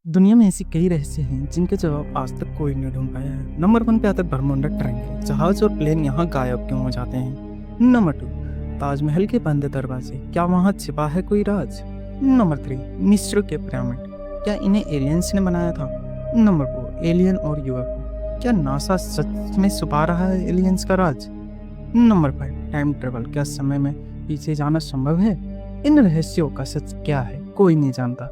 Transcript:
दुनिया में ऐसी कई रहस्य हैं जिनके जवाब आज तक कोई नहीं ढूंढ पाया है। नंबर 1 पे आता है बरमुडा ट्रायंगल। जहाज और प्लेन यहाँ गायब क्यों हो जाते हैं? नंबर 2, ताजमहल के बंद दरवाजे, क्या वहाँ छिपा है कोई राज? नंबर 3, मिस्र के पिरामिड, क्या इन्हें एलियंस ने बनाया था? नंबर 4, एलियन और यूएफओ, क्या नासा सच में छुपा रहा है एलियंस का राज? नंबर 5, टाइम ट्रेवल, क्या समय में पीछे जाना संभव है? इन रहस्यों का सच क्या है कोई नहीं जानता,